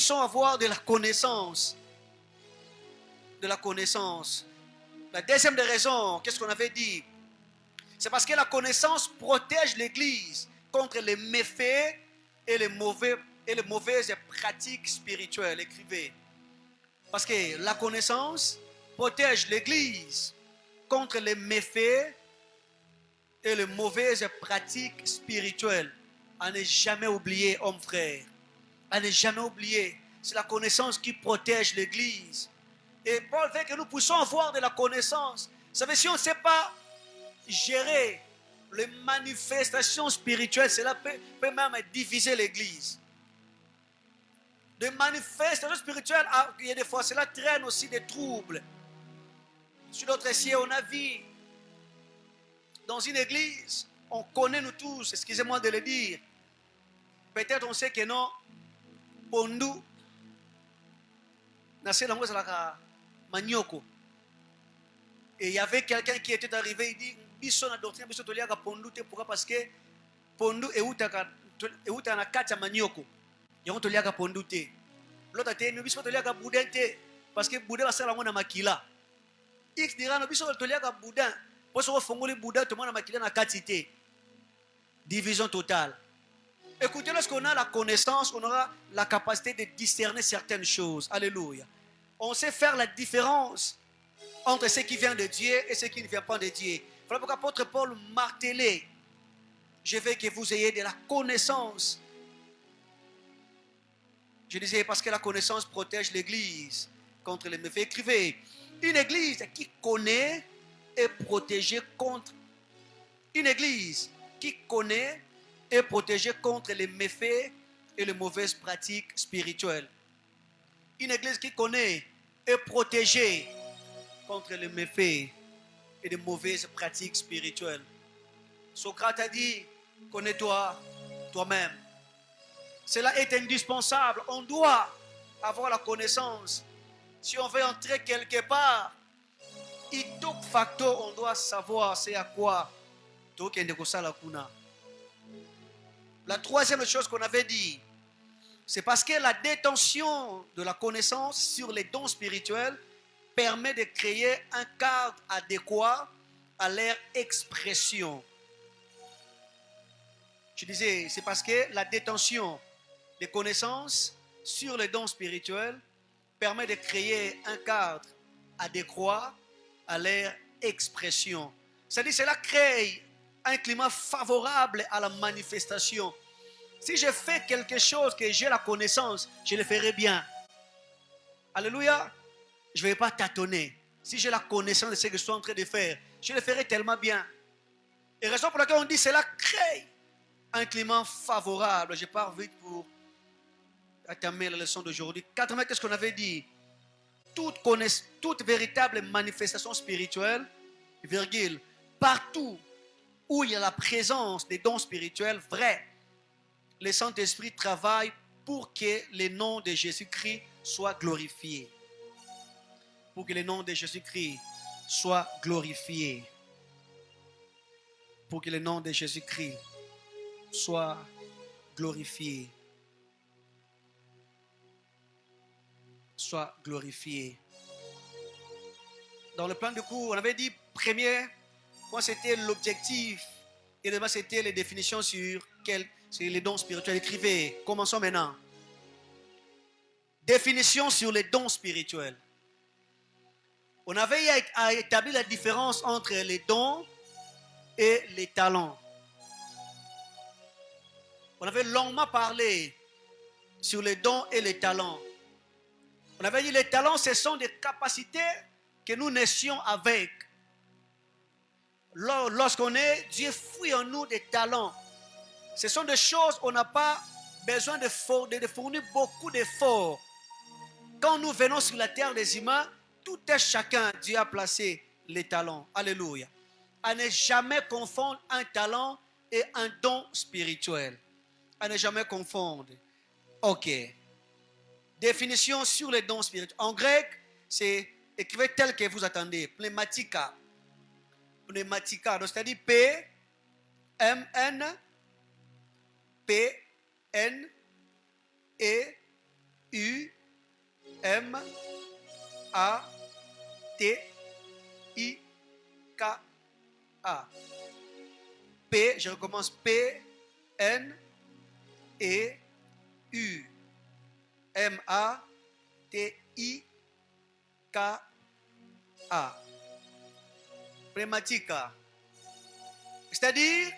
puissions avoir de la connaissance. De la connaissance. La deuxième des raisons, qu'est-ce qu'on avait dit? C'est parce que la connaissance protège l'Église contre les méfaits et les mauvaises pratiques spirituelles. Écrivez. Parce que la connaissance protège l'Église contre les méfaits et les mauvaises pratiques spirituelles. À ne jamais oublier, homme frère. À ne jamais oublier. C'est la connaissance qui protège l'Église. Et Paul veut que nous puissions avoir de la connaissance. Vous savez, si on ne sait pas gérer les manifestations spirituelles, cela peut même diviser l'Église. Des manifestations spirituelles, il y a des fois, cela traîne aussi des troubles. Sur notre ciel, on a vu dans une église, on connaît nous tous, excusez-moi de le dire. Peut-être on sait que non, Pondu, Manioko. Et il y avait quelqu'un qui était arrivé, il dit, Bisson a doctrine, Bisson Toliaga Pondu, pourquoi? Parce que Pondu est où ta kacha Manioko. Yon Toliaga Pondu. L'autre a dit, nous Bisson Toliaga Boudin, parce que Boudin va se la mona makila. X dira, nous Bisson Toliaga Boudin. Pour se refonger Bouddha, tout le monde a maquillé dans la division totale. Écoutez, lorsqu'on a la connaissance, on aura la capacité de discerner certaines choses. Alléluia. On sait faire la différence entre ce qui vient de Dieu et ce qui ne vient pas de Dieu. Voilà pourquoi l'apôtre Paul martelait. Je veux que vous ayez de la connaissance. Je disais parce que la connaissance protège l'Église contre les méfaits. Écrivez, une Église qui connaît est protégée contre. Une Église qui connaît est protégée contre les méfaits et les mauvaises pratiques spirituelles. Une Église qui connaît est protégée contre les méfaits et les mauvaises pratiques spirituelles. Socrate a dit, connais-toi toi-même. Cela est indispensable. On doit avoir la connaissance. Si on veut entrer quelque part, ito facto, on doit savoir c'est à quoi. La troisième chose qu'on avait dit, c'est parce que la détention de la connaissance sur les dons spirituels permet de créer un cadre adéquat à leur expression. Je disais, c'est parce que la détention des connaissances sur les dons spirituels permet de créer un cadre adéquat à leur expression. C'est-à-dire, cela crée un climat favorable à la manifestation. Si je fais quelque chose que j'ai la connaissance, je le ferai bien. Alléluia. Je ne vais pas tâtonner. Si j'ai la connaissance de ce que je suis en train de faire, je le ferai tellement bien. Et raison pour laquelle on dit cela crée un climat favorable. Je pars vite pour entamer la leçon d'aujourd'hui. Quatrièmement, qu'est-ce qu'on avait dit? Toute véritable manifestation spirituelle, virgule, partout où il y a la présence des dons spirituels vrais, le Saint-Esprit travaille pour que le nom de Jésus-Christ soit glorifié. Pour que le nom de Jésus-Christ soit glorifié. Pour que le nom de Jésus-Christ soit glorifié. Soit glorifié. Dans le plan de cours, on avait dit premier, moi c'était l'objectif et demain c'était les définitions sur les dons spirituels. Écrivez, commençons maintenant. Définition sur les dons spirituels. On avait à établir la différence entre les dons et les talents. On avait longuement parlé sur les dons et les talents. On avait dit les talents, ce sont des capacités que nous naissions avec. Lorsqu'on est, Dieu fouille en nous des talents. Ce sont des choses où on n'a pas besoin de fournir beaucoup d'efforts. Quand nous venons sur la terre des humains, tout est chacun, Dieu a placé les talents. Alléluia. À ne jamais confondre un talent et un don spirituel. À ne jamais confondre. Ok. Définition sur les dons spirituels. En grec, c'est écrivez tel que vous attendez. Pneumatica. Pneumatica. Donc, c'est-à-dire P, M, N, P, N, E, U, M-A-T-I-K-A. P, je recommence, P-N-E-U. M-A-T-I-K-A. Pneumatica. C'est-à-dire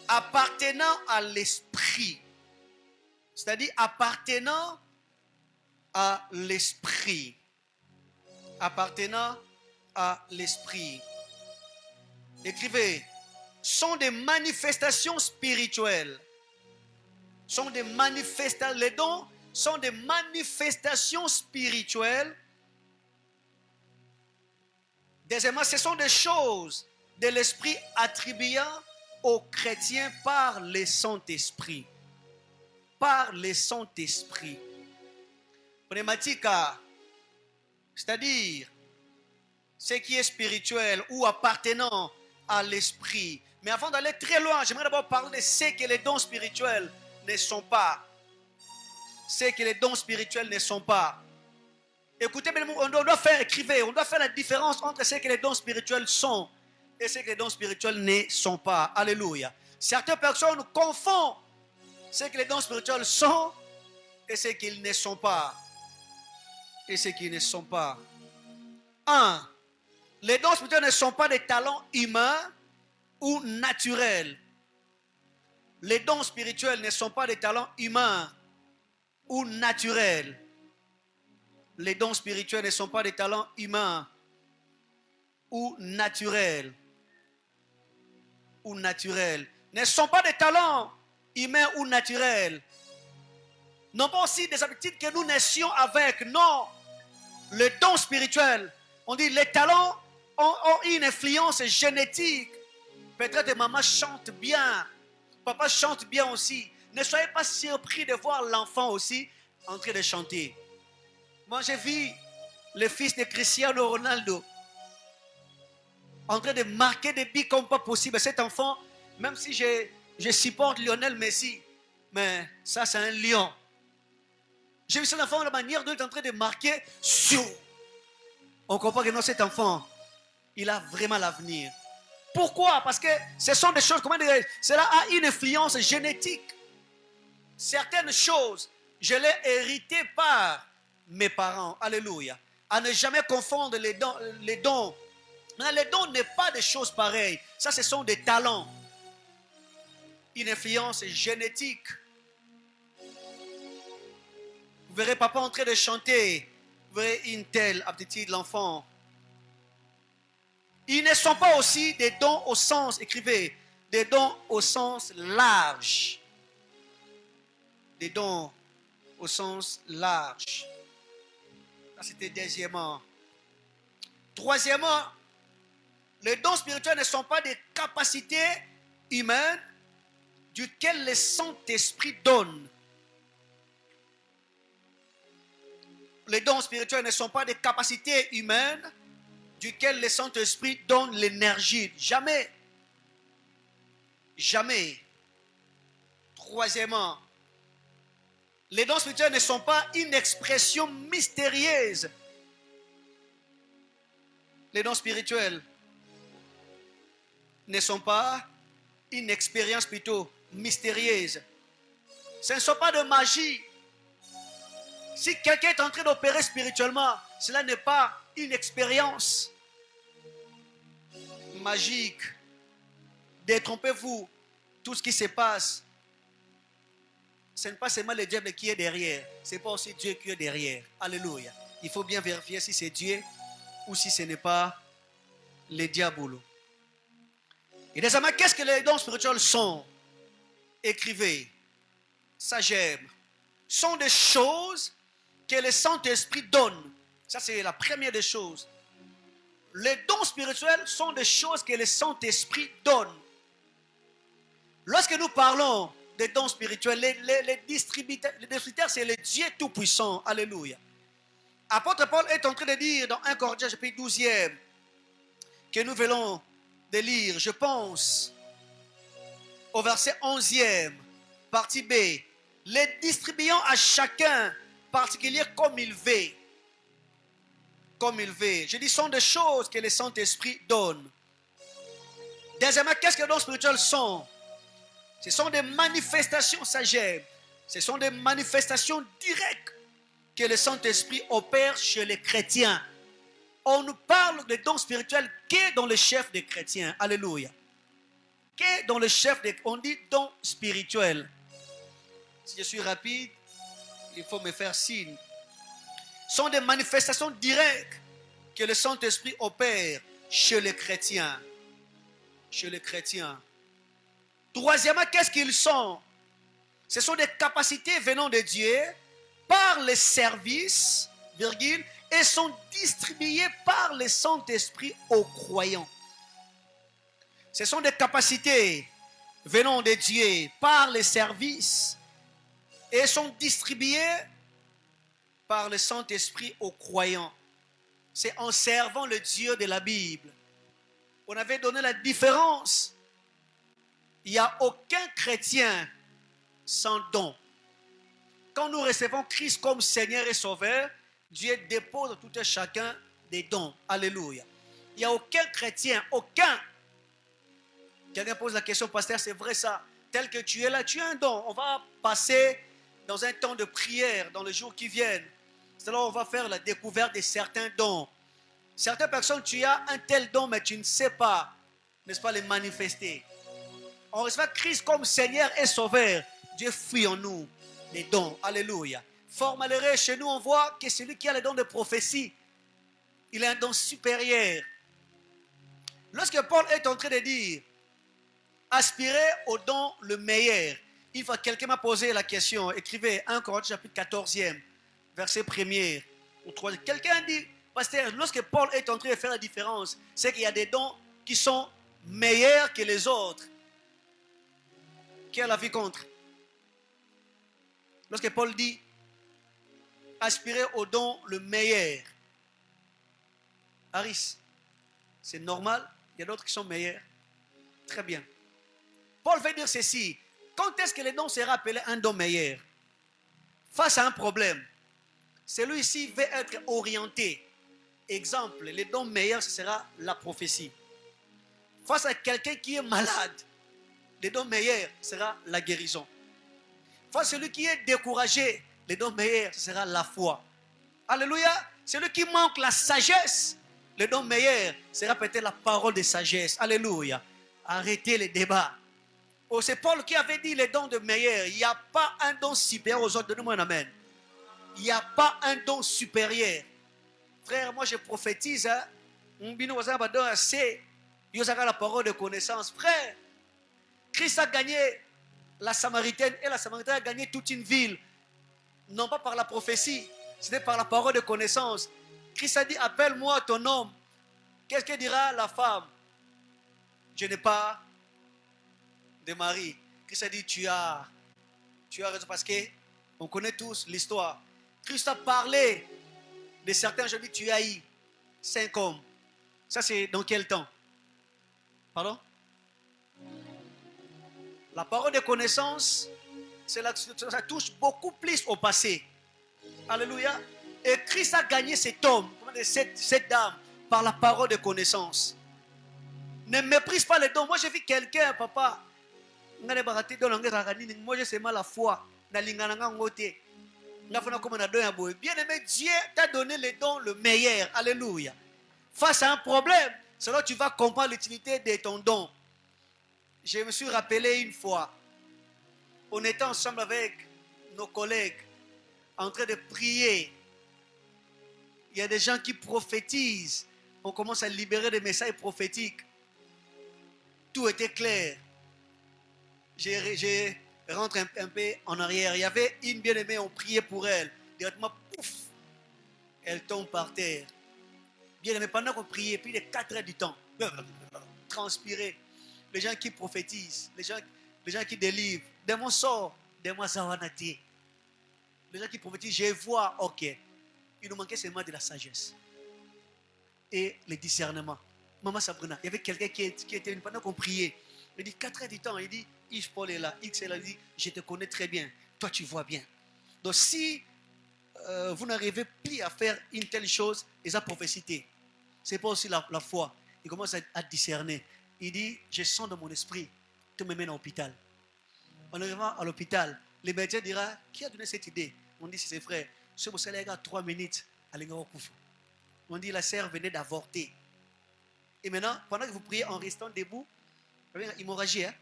appartenant à l'esprit. C'est-à-dire appartenant à l'esprit. Appartenant à l'esprit. Écrivez. Sont des manifestations spirituelles. Sont des manifestations. Les dons sont des manifestations spirituelles. Deuxièmement, ce sont des choses de l'esprit attribuant aux chrétiens par le Saint-Esprit. Par le Saint-Esprit. Pneumatica, c'est-à-dire ce qui est spirituel ou appartenant à l'esprit. Mais avant d'aller très loin, j'aimerais d'abord parler de ce que les dons spirituels ne sont pas. Ce que les dons spirituels ne sont pas. Écoutez, on doit faire, écrivez, on doit faire la différence entre ce que les dons spirituels sont et ce que les dons spirituels ne sont pas. Alléluia. Certaines personnes confondent ce que les dons spirituels sont et ce qu'ils ne sont pas. Et ce qu'ils ne sont pas. 1. Les dons spirituels ne sont pas des talents humains ou naturels. Les dons spirituels ne sont pas des talents humains ou naturels. Les dons spirituels ne sont pas des talents humains ou naturels. Ou naturels. Ne sont pas des talents humains ou naturels. Non pas aussi des habitudes que nous naissions avec. Non. Les dons spirituels, on dit les talents ont une influence génétique. Peut-être maman chante bien, papa chante bien aussi. Ne soyez pas surpris de voir l'enfant aussi en train de chanter. Moi j'ai vu le fils de Cristiano Ronaldo en train de marquer des buts comme pas possible. Cet enfant, même si je supporte Lionel Messi, mais ça c'est un lion. J'ai vu cet enfant, la manière dont il est en train de marquer. On comprend que non, cet enfant, il a vraiment l'avenir. Pourquoi? Parce que ce sont des choses, comment dire, cela a une influence génétique. Certaines choses, je l'ai hérité par mes parents. Alléluia. À ne jamais confondre les dons. Les dons n'est pas des choses pareilles. Ça, ce sont des talents. Une influence génétique. Vous verrez papa en train de chanter. Vous verrez une telle aptitude de l'enfant. Ils ne sont pas aussi des dons au sens, écrivez, des dons au sens large. Des dons au sens large. Ça, c'était deuxièmement. Troisièmement, les dons spirituels ne sont pas des capacités humaines duquel le Saint-Esprit donne. Les dons spirituels ne sont pas des capacités humaines duquel le Saint-Esprit donne l'énergie. Jamais. Jamais. Troisièmement, les dons spirituels ne sont pas une expression mystérieuse. Les dons spirituels ne sont pas une expérience plutôt mystérieuse. Ce ne sont pas de magie. Si quelqu'un est en train d'opérer spirituellement, cela n'est pas une expérience magique. Détrompez-vous. Tout ce qui se passe, ce n'est pas seulement le diable qui est derrière. Ce n'est pas aussi Dieu qui est derrière. Alléluia. Il faut bien vérifier si c'est Dieu ou si ce n'est pas le diable. Et désormais, qu'est-ce que les dons spirituels sont? Écrivez. Ça j'aime. Sont des choses que le Saint-Esprit donne. Ça c'est la première des choses. Les dons spirituels sont des choses que le Saint-Esprit donne. Lorsque nous parlons des dons spirituels, les distributeurs, c'est le Dieu Tout-Puissant. Alléluia. Apôtre Paul est en train de dire dans 1 Corinthiens chapitre 12e, que nous venons de lire, je pense, au verset 11e, partie B, les distribuant à chacun particulier comme il veut. Comme il veut. Je dis, ce sont des choses que le Saint-Esprit donne. Deuxièmement, qu'est-ce que les dons spirituels sont? Ce sont des manifestations sagères. Ce sont des manifestations directes que le Saint-Esprit opère chez les chrétiens. On nous parle des dons spirituels qu'est dans le chef des chrétiens. Alléluia. Qu'est dans le chef des... On dit dons spirituels. Si je suis rapide, il faut me faire signe. Ce sont des manifestations directes que le Saint-Esprit opère chez les chrétiens. Chez les chrétiens. Troisièmement, qu'est-ce qu'ils sont? Ce sont des capacités venant de Dieu par les services, virgule, et sont distribuées par le Saint-Esprit aux croyants. Ce sont des capacités venant de Dieu par les services et sont distribuées par le Saint-Esprit aux croyants. C'est en servant le Dieu de la Bible. On avait donné la différence. Il n'y a aucun chrétien sans don. Quand nous recevons Christ comme Seigneur et Sauveur, Dieu dépose à tout un chacun des dons. Alléluia. Il n'y a aucun chrétien, aucun. Quelqu'un pose la question, pasteur, c'est vrai ça? Tel que tu es là, tu as un don. On va passer dans un temps de prière dans les jours qui viennent. C'est là où on va faire la découverte de certains dons. Certaines personnes, tu as un tel don, mais tu ne sais pas, n'est-ce pas, les manifester. On reçoit Christ comme Seigneur et Sauveur. Dieu fuit en nous les dons. Alléluia. Fort malheureux, chez nous, on voit que celui qui a le don de prophétie, il a un don supérieur. Lorsque Paul est en train de dire, aspirez au don le meilleur. Une fois, quelqu'un m'a posé la question, écrivez 1 Corinthiens chapitre 14e, verset 1er ou 3. Quelqu'un dit, pasteur, lorsque Paul est en train de faire la différence, c'est qu'il y a des dons qui sont meilleurs que les autres. Qui a la vie contre? Lorsque Paul dit, aspirez au don le meilleur. Harris, c'est normal, il y a d'autres qui sont meilleurs. Très bien. Paul veut dire ceci. Quand est-ce que le don sera appelé un don meilleur? Face à un problème, celui-ci veut être orienté. Exemple, le don meilleur, ce sera la prophétie. Face à quelqu'un qui est malade, le don meilleur sera la guérison. Face à celui qui est découragé, le don meilleur sera la foi. Alléluia. Celui qui manque la sagesse, le don meilleur sera peut-être la parole de sagesse. Alléluia. Arrêtez les débats. Oh, c'est Paul qui avait dit les dons de meilleur. Il n'y a pas un don supérieur aux autres. Donnez-moi un amen. Il n'y a pas un don supérieur. Frère, moi je prophétise. C'est la parole de connaissance. Frère, Christ a gagné la Samaritaine et la Samaritaine a gagné toute une ville. Non pas par la prophétie, c'était par la parole de connaissance. Christ a dit, appelle-moi ton homme. Qu'est-ce que dira la femme? Je n'ai pas de mari. Christ a dit, tu as raison parce que on connaît tous l'histoire. Christ a parlé de certains, je dis, tu as eu 5 hommes. Ça c'est dans quel temps? Pardon? La parole de connaissance, ça touche beaucoup plus au passé. Alléluia. Et Christ a gagné cet homme, cette dame, par la parole de connaissance. Ne méprise pas les dons. Moi j'ai vu quelqu'un, papa. Moi j'ai seulement la foi. Bien aimé, Dieu t'a donné les dons le meilleur. Alléluia. Face à un problème, c'est là que tu vas comprendre l'utilité de ton don. Je me suis rappelé une fois, on était ensemble avec nos collègues, en train de prier. Il y a des gens qui prophétisent. On commence à libérer des messages prophétiques. Tout était clair. Je rentre un peu en arrière. Il y avait une bien-aimée, on priait pour elle. Directement, pouf, elle tombe par terre. Bien-aimée, pendant qu'on priait, plus de 4 heures du temps, transpirer. Les gens qui prophétisent, les gens qui délivrent. Démon sort, démon savanati. Les gens qui prophétisent, je vois, ok. Il nous manquait seulement de la sagesse et le discernement. Maman Sabrina, il y avait quelqu'un qui était venu pendant qu'on priait. Il dit 4 heures du temps, il dit, Paul est là, X est là, il dit, je te connais très bien, toi tu vois bien. Donc si vous n'arrivez plus à faire une telle chose, et ça prophécité. C'est pas aussi la foi. Il commence à discerner. Il dit, je sens dans mon esprit, tu me mènes à l'hôpital. En arrivant à l'hôpital, le médecin dira, qui a donné cette idée? On dit, c'est ses frères. Ce monsieur a 3 minutes à l'Engarokoufou. On dit, la sœur venait d'avorter. Et maintenant, pendant que vous priez en restant debout, hémorragie, hein?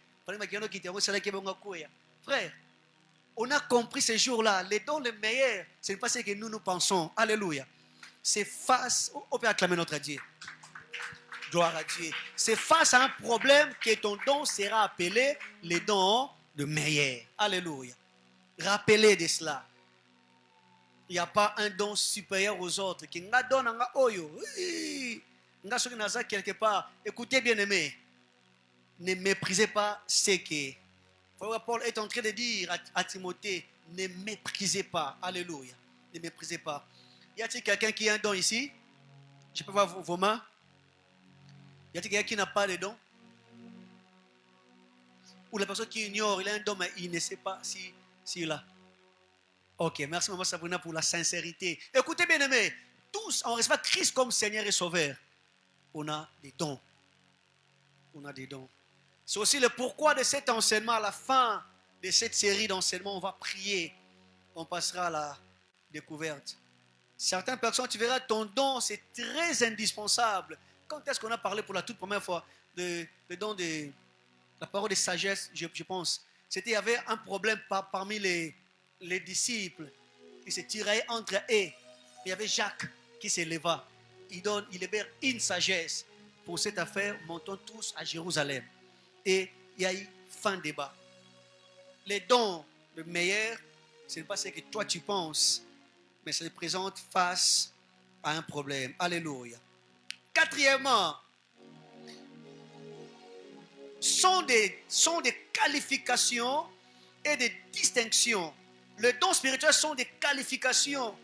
Frère, on a compris ce jour-là, les dons les meilleurs, ce n'est pas ce que nous pensons. Alléluia. C'est face, on peut acclamer notre Dieu. Gloire à Dieu. C'est face à un problème que ton don sera appelé les dons de meilleurs. Alléluia. Rappelez de cela. Il n'y a pas un don supérieur aux autres. Qui n'a donné un oyo. Quelque part. Écoutez bien aimé. Ne méprisez pas ce que Paul est en train de dire à Timothée. Ne méprisez pas. Alléluia. Ne méprisez pas. Y a-t-il quelqu'un qui a un don ici? Je peux voir vos mains. Y a-t-il quelqu'un qui n'a pas de don? Ou la personne qui ignore, il a un don, mais il ne sait pas s'il a. Ok, merci Maman Sabrina pour la sincérité. Écoutez bien aimés, tous, on reçoit Christ comme Seigneur et Sauveur. On a des dons. On a des dons. C'est aussi le pourquoi de cet enseignement. À la fin de cette série d'enseignements, on va prier. On passera à la découverte. Certaines personnes, tu verras, ton don, c'est très indispensable. Quand est-ce qu'on a parlé pour la toute première fois de don de la parole de sagesse, je pense. C'était, il y avait un problème parmi les disciples. Ils se tiraient entre eux. Il y avait Jacques qui s'éleva. Il libère une sagesse. Pour cette affaire, montons tous à Jérusalem. Et il y a eu fin débat. Les dons, le meilleur, ce n'est pas ce que toi tu penses, mais ça se présente face à un problème. Alléluia. Quatrièmement, sont des qualifications et des distinctions. Les dons spirituels sont des qualifications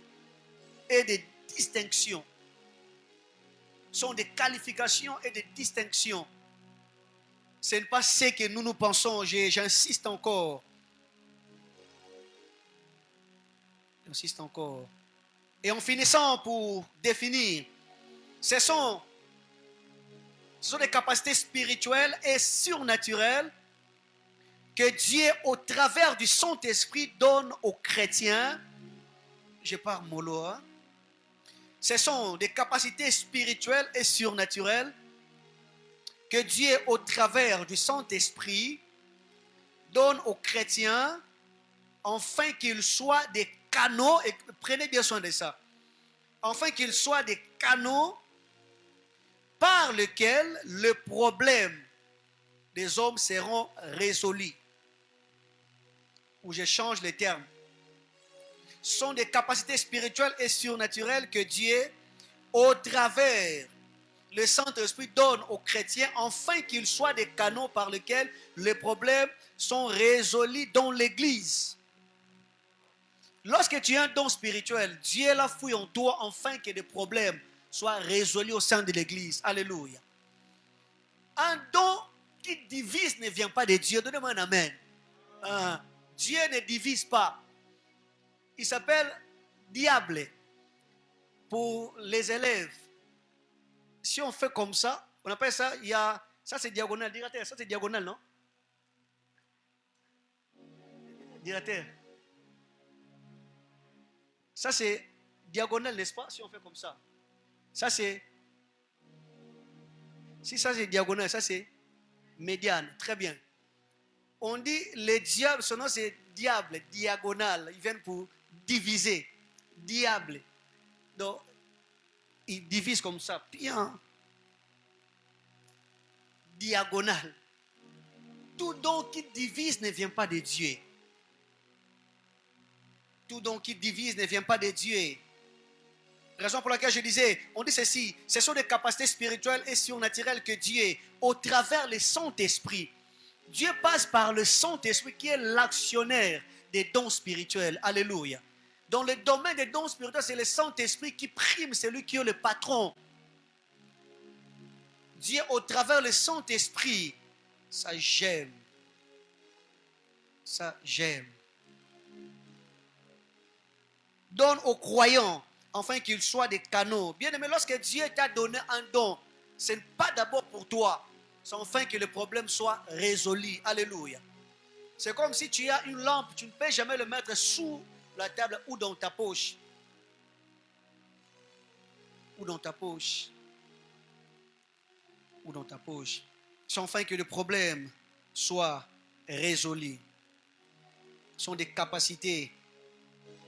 et des distinctions. Sont des qualifications et des distinctions. Ce n'est pas ce que nous pensons. J'insiste encore. J'insiste encore. Et en finissant pour définir, ce sont des capacités spirituelles et surnaturelles que Dieu, au travers du Saint-Esprit, donne aux chrétiens. Je parle mollo. Hein? Ce sont des capacités spirituelles et surnaturelles que Dieu, au travers du Saint-Esprit, donne aux chrétiens afin qu'ils soient des canaux, et prenez bien soin de ça, afin qu'ils soient des canaux par lesquels le problème des hommes seront résolus. Ou je change les termes. Ce sont des capacités spirituelles et surnaturelles que Dieu, au travers le Saint-Esprit, donne aux chrétiens afin qu'ils soient des canaux par lesquels les problèmes sont résolus dans l'Église. Lorsque tu as un don spirituel, Dieu l'a fouillé en toi afin que des problèmes soient résolus au sein de l'Église. Alléluia. Un don qui divise ne vient pas de Dieu. Donnez-moi un amen. Dieu ne divise pas. Il s'appelle diable pour les élèves. Si on fait comme ça, on appelle ça, ça c'est diagonal. Directeur, ça c'est diagonal, non? Directeur. Ça c'est diagonal, n'est-ce pas? Si on fait comme ça. Ça c'est... Si ça c'est diagonal, ça c'est médiane. Très bien. On dit les diables, son nom c'est diable, diagonal. Ils viennent pour diviser. Diable. Donc, ils divisent comme ça. Bien. Diagonal. Tout don qui divise ne vient pas de Dieu. Tout don qui divise ne vient pas de Dieu. Raison pour laquelle je disais, on dit ceci, ce sont des capacités spirituelles et surnaturelles que Dieu, au travers le Saint-Esprit, Dieu passe par le Saint-Esprit qui est l'actionnaire des dons spirituels. Alléluia. Dans le domaine des dons spirituels, c'est le Saint-Esprit qui prime, c'est lui qui est le patron. Dieu, au travers le Saint-Esprit, ça j'aime. Ça j'aime. donne aux croyants, afin qu'ils soient des canaux. Bien aimé, lorsque Dieu t'a donné un don, ce n'est pas d'abord pour toi, c'est afin que le problème soit résolu. Alléluia. C'est comme si tu as une lampe, tu ne peux jamais le mettre sous la table ou dans ta poche. Ou dans ta poche. Ou dans ta poche. C'est afin que le problème soit résolu. Ce sont des capacités.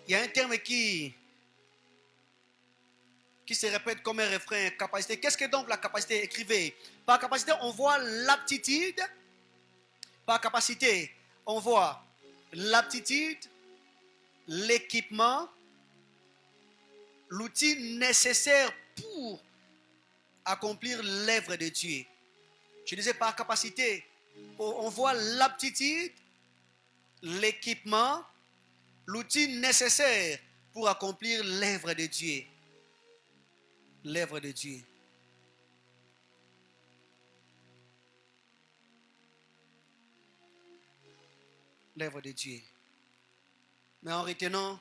Il y a un terme qui se répète comme un refrain, capacité. Qu'est-ce que donc la capacité? Écrivez. Par capacité, on voit l'aptitude. Par capacité, on voit l'aptitude, l'équipement, l'outil nécessaire pour accomplir l'œuvre de Dieu. Je disais par capacité, on voit l'aptitude, l'équipement, l'outil nécessaire pour accomplir l'œuvre de Dieu. L'œuvre de Dieu. L'œuvre de Dieu. Mais en retenant,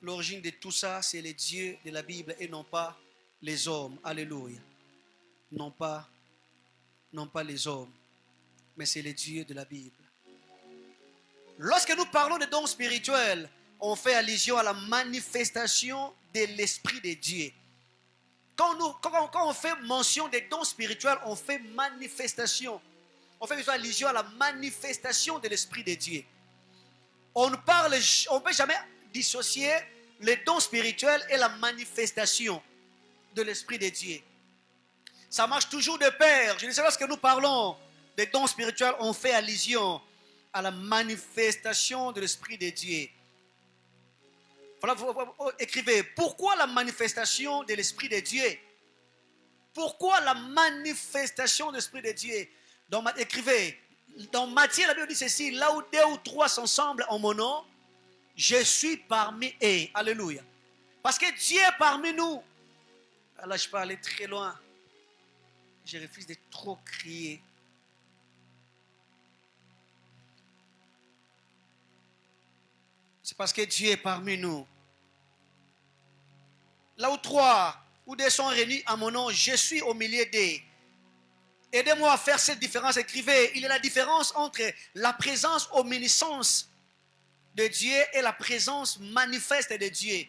l'origine de tout ça, c'est le Dieu de la Bible et non pas les hommes. Alléluia. Non pas les hommes, mais c'est le Dieu de la Bible. Lorsque nous parlons de dons spirituels, on fait allusion à la manifestation de l'Esprit de Dieu. Quand on fait mention des dons spirituels, on fait manifestation. On fait allusion à la manifestation de l'Esprit de Dieu. On ne peut jamais dissocier les dons spirituels et la manifestation de l'Esprit de Dieu. Ça marche toujours de pair. Je disais, lorsque nous parlons des dons spirituels, on fait allusion à la manifestation de l'Esprit de Dieu. Voilà, vous écrivez, pourquoi la manifestation de l'Esprit de Dieu? Pourquoi la manifestation de l'Esprit de Dieu? Écrivez, dans Matthieu, la Bible dit ceci, là où 2 ou 3 sont ensemble en mon nom, je suis parmi eux. Alléluia. Parce que Dieu est parmi nous. Là, je peux aller très loin. Je refuse de trop crier. C'est parce que Dieu est parmi nous. Là où 3 ou 2 sont réunis à mon nom, je suis au milieu d'eux. Aidez-moi à faire cette différence. Écrivez, il y a la différence entre la présence omniscience de Dieu et la présence manifeste de Dieu.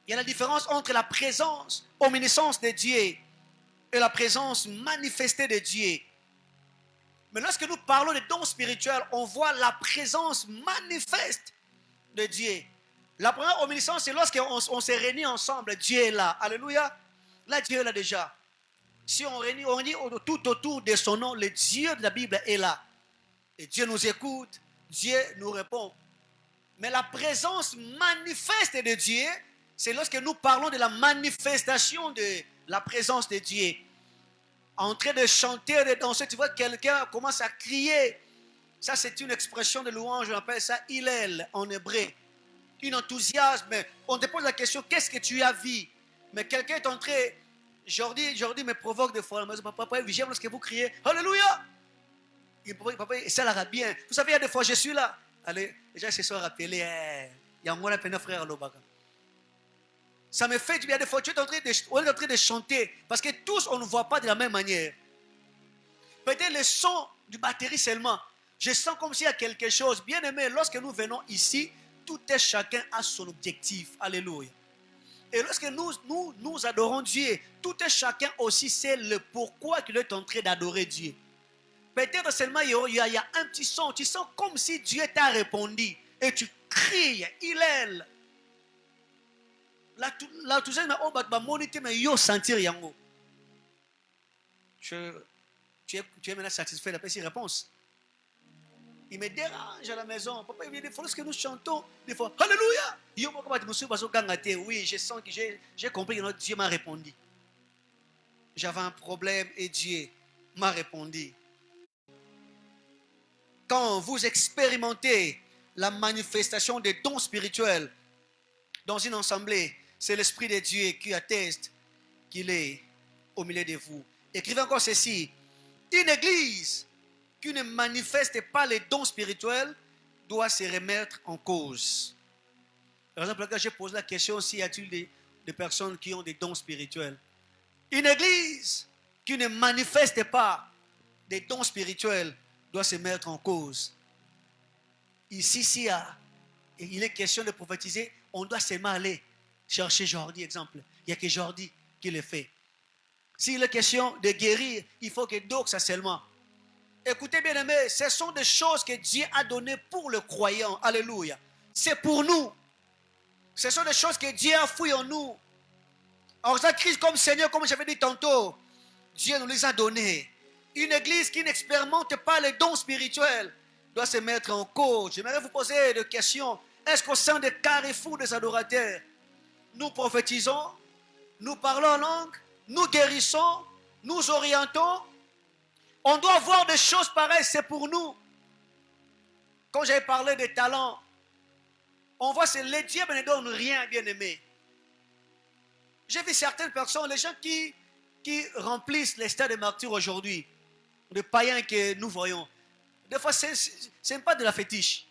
Il y a la différence entre la présence omniscience de Dieu et la présence manifestée de Dieu. Mais lorsque nous parlons de dons spirituels, on voit la présence manifeste de Dieu. La première omniscience, c'est lorsqu'on s'est réunis ensemble, Dieu est là. Alléluia. Là, Dieu est là déjà. Si on réunit tout autour de son nom, le Dieu de la Bible est là. Et Dieu nous écoute, Dieu nous répond. Mais la présence manifeste de Dieu, c'est lorsque nous parlons de la manifestation de la présence de Dieu. En train de chanter, de danser, tu vois quelqu'un commence à crier. Ça, c'est une expression de louange, on appelle ça Hillel en hébreu. Un enthousiasme. On te pose la question, qu'est-ce que tu as vu? Mais quelqu'un est entré. Jordi me provoque des fois. Papa, j'aime lorsque vous criez Alléluia. Papa, ça l'a bien. Vous savez, il y a des fois, je suis là. Allez, les gens se sont rappelés. Il y a un peine frère Lobaka. Ça me fait du bien. Des fois, on est en train de chanter. Parce que tous, on ne voit pas de la même manière. Peut-être le son du batterie seulement. Je sens comme s'il y a quelque chose. Bien aimé, lorsque nous venons ici, tout est chacun a son objectif. Alléluia. Et lorsque nous adorons Dieu, tout est chacun aussi sait le pourquoi qu'il est en train d'adorer Dieu. Peut-être seulement il y a un petit son. Tu sens comme si Dieu t'a répondu. Et tu cries, il est là. Là, tout ça, mais sentir yango. Tu es maintenant satisfait d'après ces réponses. Il me dérange à la maison. Papa, il me dit des fois, lorsque nous chantons, des fois, Alléluia. Oui, je sens que j'ai compris que notre Dieu m'a répondu. J'avais un problème et Dieu m'a répondu. Quand vous expérimentez la manifestation des dons spirituels dans une assemblée, c'est l'Esprit de Dieu qui atteste qu'il est au milieu de vous. Écrivez encore ceci. Une église qui ne manifeste pas les dons spirituels doit se remettre en cause. Par exemple, quand j'ai posé la question, s'il y a-t-il des personnes qui ont des dons spirituels? Une église qui ne manifeste pas des dons spirituels doit se mettre en cause. Ici, il est question de prophétiser, on doit seulement aller chercher Jordi, exemple. Il n'y a que Jordi qui le fait. S'il est question de guérir, il faut que d'autres ça seulement. Écoutez bien aimés, ce sont des choses que Dieu a données pour le croyant. Alléluia. C'est pour nous. Ce sont des choses que Dieu a fouillées en nous. Alors ça crise comme Seigneur, comme j'avais dit tantôt, Dieu nous les a donnés. Une église qui n'expérimente pas les dons spirituels doit se mettre en cause. J'aimerais vous poser des questions. Est-ce qu'au sein des carrefours des adorateurs, nous prophétisons, nous parlons en langue, nous guérissons, nous orientons? On doit voir des choses pareilles, c'est pour nous. Quand j'avais parlé des talents, on voit que les dieux ne donnent rien, bien aimé. J'ai vu certaines personnes, les gens qui remplissent les stades de martyrs aujourd'hui, les païens que nous voyons, des fois, ce n'est pas de la fétiche.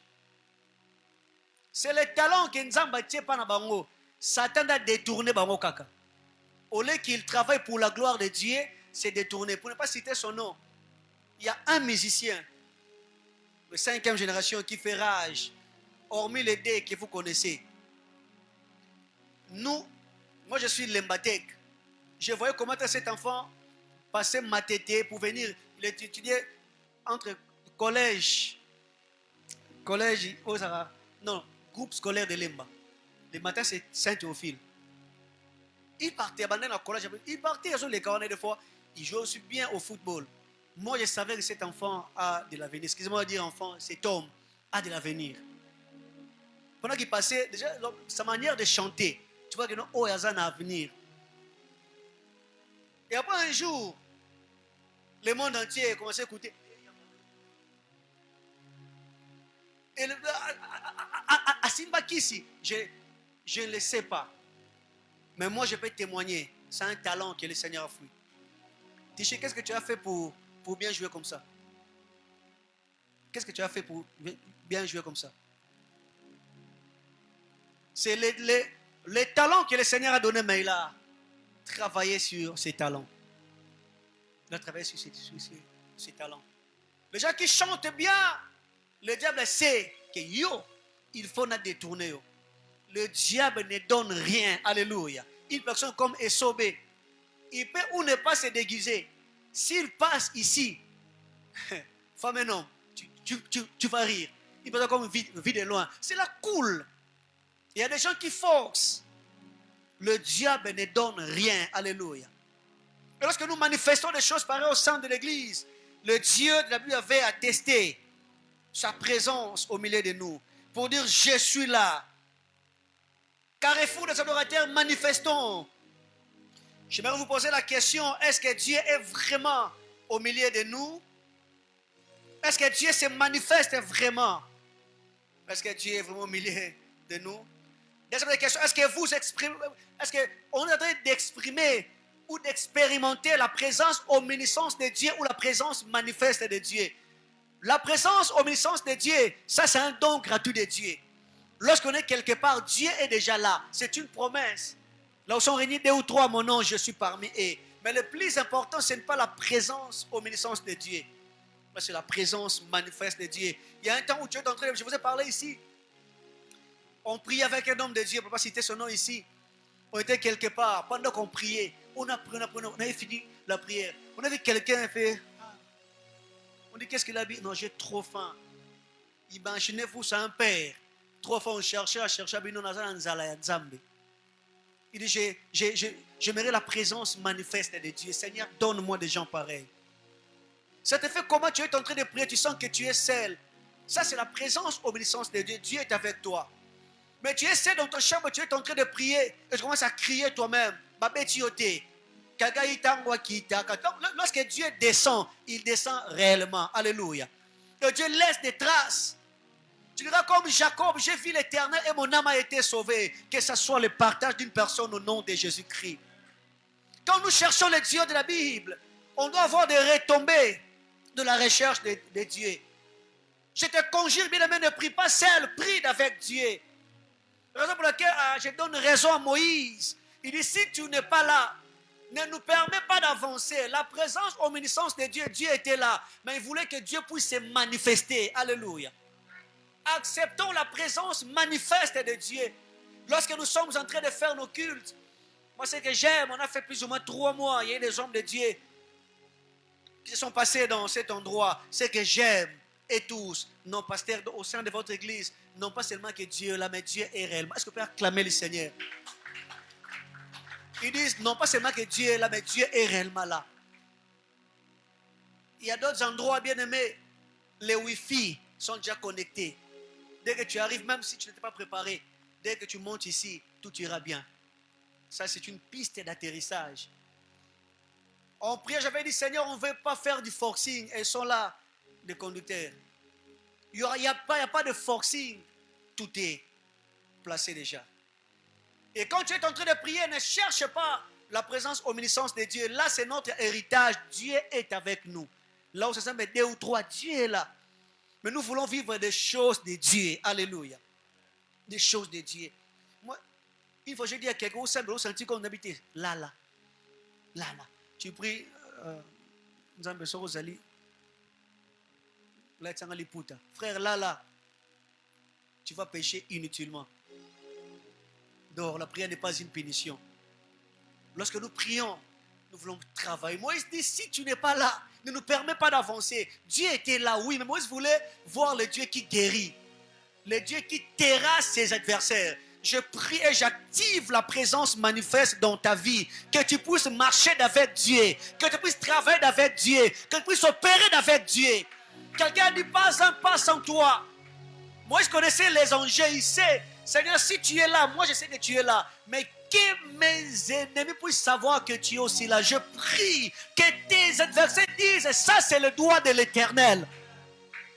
C'est les talents que Nzamba tient pas dans Bango. Satan a détourné Bango Kaka. Au lieu qu'il travaille pour la gloire de Dieu, c'est détourné. Pour ne pas citer son nom, il y a un musicien de 5e génération qui fait rage, hormis les dés que vous connaissez. Moi je suis Lembatek. Je voyais comment cet enfant passait ma tête pour venir. Il étudiait entre collège, groupe scolaire de Lemba. Le matin, c'est Saint-Théophile. Il partait, abandonné au collège, il partait sur les carnets des fois. Il jouait aussi bien au football. Moi, je savais que cet enfant a de l'avenir. Excusez-moi de dire enfant, cet homme a de l'avenir. Pendant qu'il passait, déjà, sa manière de chanter, tu vois que non, oh, il y a un avenir. Et après un jour, le monde entier a commencé à écouter. Et à Simbakisi, je ne le sais pas. Mais moi, je peux témoigner. C'est un talent que le Seigneur a fouillé. Tiché, qu'est-ce que tu as fait pour bien jouer comme ça? Qu'est-ce que tu as fait pour bien jouer comme ça? C'est les talents que le Seigneur a donné, mais il a travaillé sur ses talents. Il a travaillé sur ses talents. Les gens qui chantent bien, le diable sait que il faut nous détourner. Le diable ne donne rien. Alléluia. Une personne comme Esobé, il peut ou ne pas se déguiser. S'il passe ici, femme et homme, tu vas rire. Il peut être comme vide de loin. C'est la cool. Il y a des gens qui forcent. Le diable ne donne rien. Alléluia. Et lorsque nous manifestons des choses pareilles au sein de l'église, le Dieu de la Bible avait attesté sa présence au milieu de nous pour dire je suis là. Carrefour des adorateurs, manifestons. J'aimerais vous poser la question, est-ce que Dieu est vraiment au milieu de nous? Est-ce que Dieu se manifeste vraiment? Est-ce que Dieu est vraiment au milieu de nous? Deuxième question, est-ce que vous exprimez, est-ce qu'on est en train d'exprimer ou d'expérimenter la présence omniscience de Dieu ou la présence manifeste de Dieu? La présence omniscience de Dieu, ça c'est un don gratuit de Dieu. Lorsqu'on est quelque part, Dieu est déjà là. C'est une promesse. Là où sont réunis 2 ou 3 à mon nom, je suis parmi eux. Mais le plus important, ce n'est pas la présence omniscience de Dieu. Mais c'est la présence manifeste de Dieu. Il y a un temps où tu es en train de... Je vous ai parlé ici. On priait avec un homme de Dieu. Je ne peux pas citer son nom ici. On était quelque part. Pendant qu'on priait, on avait fini la prière. On a vu quelqu'un faire... On dit, qu'est-ce qu'il a dit? Non, j'ai trop faim. Imaginez-vous, c'est un père. Trop faim, on cherchait. Il dit, j'aimerais la présence manifeste de Dieu. Seigneur, donne-moi des gens pareils. Ça te fait comment tu es en train de prier, tu sens que tu es seul. Ça, c'est la présence, obéissance de Dieu. Dieu est avec toi. Mais tu es seul dans ton chambre, tu es en train de prier et tu commences à crier toi-même. Lorsque Dieu descend, il descend réellement. Alléluia. Et Dieu laisse des traces. Tu diras comme Jacob, j'ai vu l'Éternel et mon âme a été sauvée. Que ce soit le partage d'une personne au nom de Jésus-Christ. Quand nous cherchons le Dieu de la Bible, on doit avoir des retombées de la recherche de Dieu. Je te conjure, bien aimé, ne prie pas seul, prie avec Dieu. Raison pour laquelle je donne raison à Moïse. Il dit, si tu n'es pas là, ne nous permet pas d'avancer. La présence, omniscience de Dieu, Dieu était là. Mais il voulait que Dieu puisse se manifester. Alléluia. Acceptons la présence manifeste de Dieu. Lorsque nous sommes en train de faire nos cultes, moi ce que j'aime, on a fait plus ou moins 3 mois, il y a des hommes de Dieu qui se sont passés dans cet endroit. Ce que j'aime, et tous, nos pasteurs au sein de votre église, non pas seulement que Dieu est là, mais Dieu est réellement. Est-ce que vous pouvez acclamer le Seigneur? Ils disent non pas seulement que Dieu est là, mais Dieu est réellement là. Il y a d'autres endroits bien aimés, les Wi-Fi sont déjà connectés. Dès que tu arrives, même si tu n'étais pas préparé, dès que tu montes ici, tout ira bien. Ça, c'est une piste d'atterrissage. En prière, j'avais dit, Seigneur, on ne veut pas faire du forcing. Elles sont là, les conducteurs. Il n'y a pas de forcing. Tout est placé déjà. Et quand tu es en train de prier, ne cherche pas la présence, omniscience de Dieu. Là, c'est notre héritage. Dieu est avec nous. Là où ça semble 2 ou 3, Dieu est là. Mais nous voulons vivre des choses de Dieu. Alléluia. Des choses de Dieu. Moi, une fois, j'ai dit à quelqu'un, vous sentez qu'on habite là. Tu pries, frère, là, tu vas pécher inutilement. Donc, la prière n'est pas une punition. Lorsque nous prions, nous voulons travailler. Moïse dit, si tu n'es pas là, ne nous permets pas d'avancer. Dieu était là, oui, mais Moïse voulait voir le Dieu qui guérit. Le Dieu qui terrasse ses adversaires. Je prie et j'active la présence manifeste dans ta vie. Que tu puisses marcher avec Dieu. Que tu puisses travailler avec Dieu. Que tu puisses opérer avec Dieu. Quelqu'un dit pas un pas sans toi. Moïse connaissait les enjeux. Il sait, Seigneur, si tu es là, moi je sais que tu es là. Mais que mes ennemis puissent savoir que tu es aussi là. Je prie que tes adversaires disent, ça c'est le doigt de l'Éternel.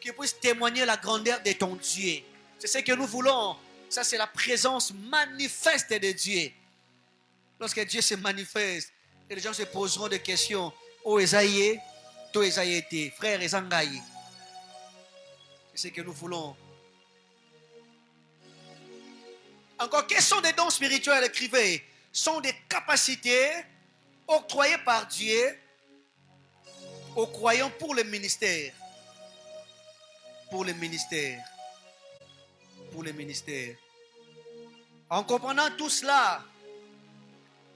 Qu'ils puissent témoigner la grandeur de ton Dieu. C'est ce que nous voulons. Ça, c'est la présence manifeste de Dieu. Lorsque Dieu se manifeste, et les gens se poseront des questions. Oh, Esaïe, toi, Esaïe était, frère Ezangaï. C'est ce que nous voulons. Encore, quels sont des dons spirituels? Écrivez. Sont des capacités octroyées par Dieu aux croyants pour le ministère. Pour le ministère. Pour le ministère. En comprenant tout cela,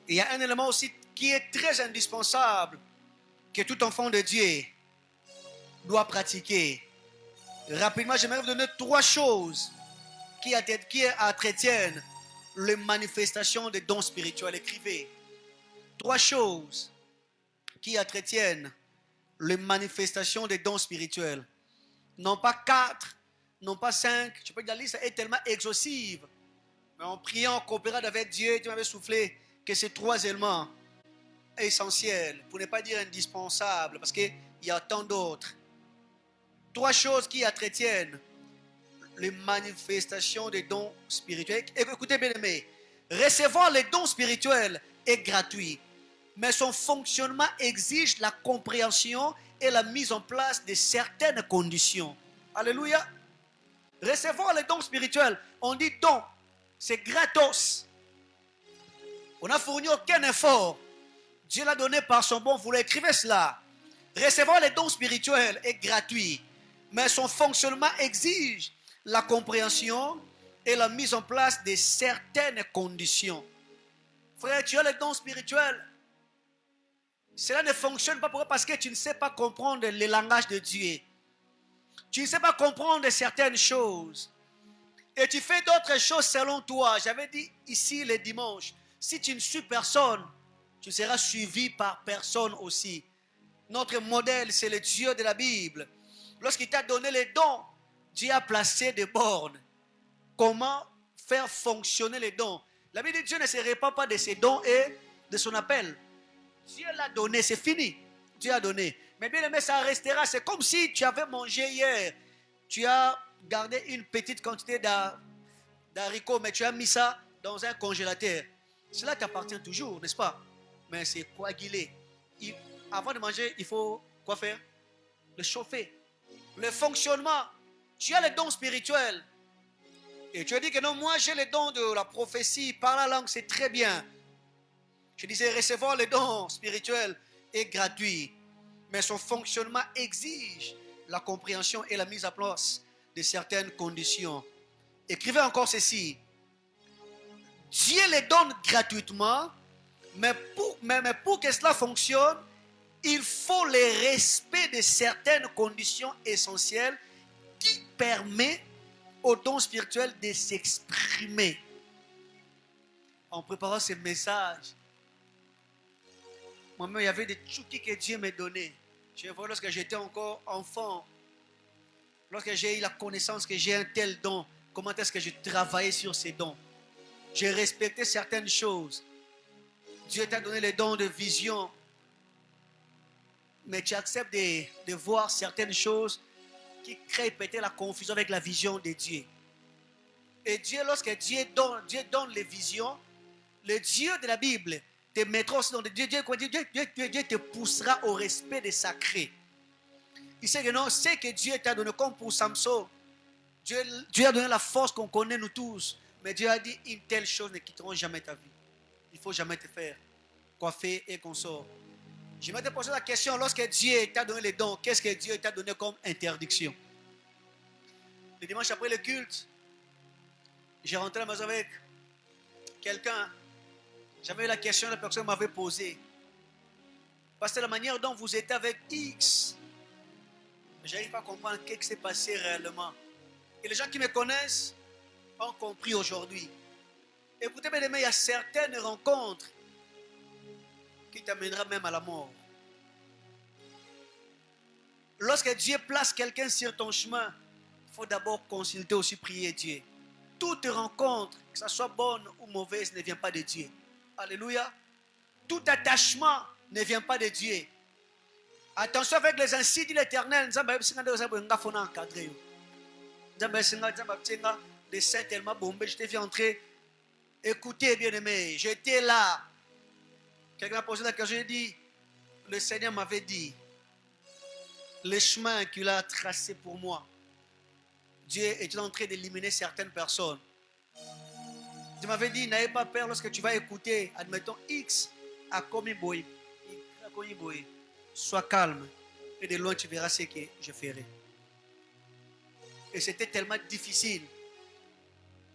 il y a un élément aussi qui est très indispensable que tout enfant de Dieu doit pratiquer. Rapidement, j'aimerais vous donner 3 choses qui entretiennent les manifestations des dons spirituels. Écrivez. 3 choses qui entretiennent les manifestations des dons spirituels. Non pas 4, non pas 5. Je peux dire la liste est tellement exhaustive. Mais en priant, en coopérant avec Dieu, Dieu m'avait soufflé que ces 3 éléments essentiels, pour ne pas dire indispensables, parce qu'il y a tant d'autres. 3 choses qui entretiennent les manifestations des dons spirituels. Écoutez bien aimés, recevoir les dons spirituels est gratuit, mais son fonctionnement exige la compréhension et la mise en place de certaines conditions. Alléluia. Recevoir les dons spirituels, on dit don, c'est gratos. On n'a fourni aucun effort. Dieu l'a donné par son bon vouloir. Écrivez cela. Recevoir les dons spirituels est gratuit, mais son fonctionnement exige la compréhension et la mise en place de certaines conditions. Frère, tu as les dons spirituels. Cela ne fonctionne pas parce que tu ne sais pas comprendre le langage de Dieu. Tu ne sais pas comprendre certaines choses. Et tu fais d'autres choses selon toi. J'avais dit ici le dimanche, si tu ne suis personne, tu seras suivi par personne aussi. Notre modèle, c'est le Dieu de la Bible. Lorsqu'il t'a donné les dons, Dieu a placé des bornes. Comment faire fonctionner les dons? La Bible dit que Dieu ne se répand pas de ses dons et de son appel. Dieu l'a donné, c'est fini. Dieu a donné. Mais bien aimé, ça restera. C'est comme si tu avais mangé hier. Tu as gardé une petite quantité d'haricots, mais tu as mis ça dans un congélateur. Cela t'appartient toujours, n'est-ce pas? Mais c'est coagulé. Avant de manger, il faut quoi faire? Le chauffer. Le fonctionnement. Tu as les dons spirituels. Et tu as dit que non, moi j'ai les dons de la prophétie, par la langue, c'est très bien. Je disais, recevoir les dons spirituels est gratuit, mais son fonctionnement exige la compréhension et la mise en place de certaines conditions. Écrivez encore ceci. Dieu les donne gratuitement, mais pour que cela fonctionne, il faut le respect de certaines conditions essentielles qui permettent aux dons spirituels de s'exprimer. En préparant ce message, moi-même, il y avait des trucs que Dieu m'a donnés. Je vois lorsque j'étais encore enfant, lorsque j'ai eu la connaissance que j'ai un tel don, comment est-ce que je travaillais sur ces dons. J'ai respecté certaines choses. Dieu t'a donné les dons de vision, mais tu acceptes de voir certaines choses qui créent peut-être la confusion avec la vision de Dieu. Et Dieu, lorsque Dieu donne les visions, le Dieu de la Bible te mettra aussi dans le Dieu te poussera au respect des sacrés. Il sait que non, c'est que Dieu t'a donné, comme pour Samson. Dieu a donné la force qu'on connaît nous tous. Mais Dieu a dit, une telle chose ne quitteront jamais ta vie. Il ne faut jamais te faire coiffer et consort. Je m'étais posé la question, lorsque Dieu t'a donné les dons, qu'est-ce que Dieu t'a donné comme interdiction? Le dimanche après le culte, j'ai rentré à la maison avec quelqu'un. J'avais la question que la personne m'avait posée. Parce que la manière dont vous êtes avec X, je n'arrive pas à comprendre ce qui s'est passé réellement. Et les gens qui me connaissent ont compris aujourd'hui. Écoutez, mes amis, il y a certaines rencontres qui t'amèneront même à la mort. Lorsque Dieu place quelqu'un sur ton chemin, il faut d'abord consulter aussi, prier Dieu. Toute rencontre, que ce soit bonne ou mauvaise, ne vient pas de Dieu. Alléluia. Tout attachement ne vient pas de Dieu. Attention avec les insides de l'Éternel. Les saints tellement bombés, je t'ai vu entrer. Écoutez, bien-aimé, j'étais là. Quelqu'un a posé la question, j'ai dit, le Seigneur m'avait dit, le chemin qu'il a tracé pour moi, Dieu est en train d'éliminer certaines personnes. Dieu m'avait dit, n'ayez pas peur lorsque tu vas écouter, admettons X, à Komiboy. Sois calme et de loin tu verras ce que je ferai. Et c'était tellement difficile.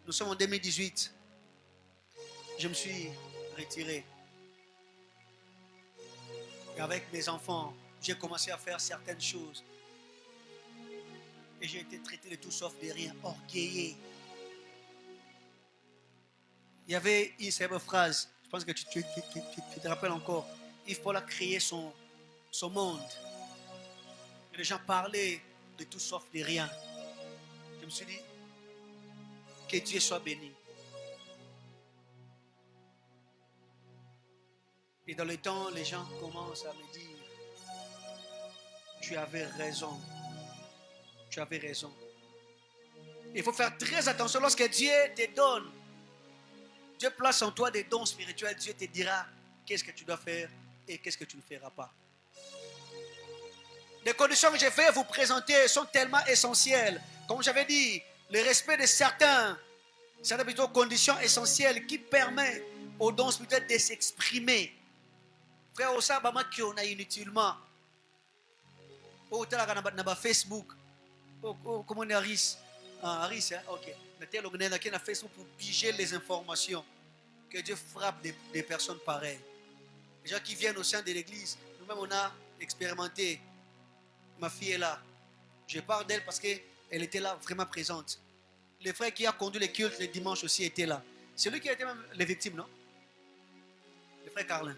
Nous sommes en 2018. Je me suis retiré. Et avec mes enfants, j'ai commencé à faire certaines choses. Et j'ai été traité de tout sauf de rien, orgueillé. Il y avait une célèbre phrase, je pense que tu te rappelles encore. Il faut la créer son monde. Et les gens parlaient de tout sauf de rien. Je me suis dit, que Dieu soit béni. Et dans le temps, les gens commencent à me dire, tu avais raison. Tu avais raison. Il faut faire très attention lorsque Dieu te donne. Dieu place en toi des dons spirituels. Dieu te dira qu'est-ce que tu dois faire et qu'est-ce que tu ne feras pas. Les conditions que je vais vous présenter sont tellement essentielles. Comme j'avais dit, le respect de certaines plutôt conditions essentielles qui permettent aux dons spirituels de s'exprimer. Frère, au sein qui on a inutilement. Au Facebook. Comment on est Harris? Harris, hein? Ok. On est na Facebook pour piger les informations. Que Dieu frappe des personnes pareilles. Les gens qui viennent au sein de l'église, nous-mêmes on a expérimenté. Ma fille est là. Je parle d'elle parce qu'elle était là vraiment présente. Le frère qui a conduit les cultes le dimanche aussi était là. C'est lui qui a été même les victimes, non? Le frère Carlin.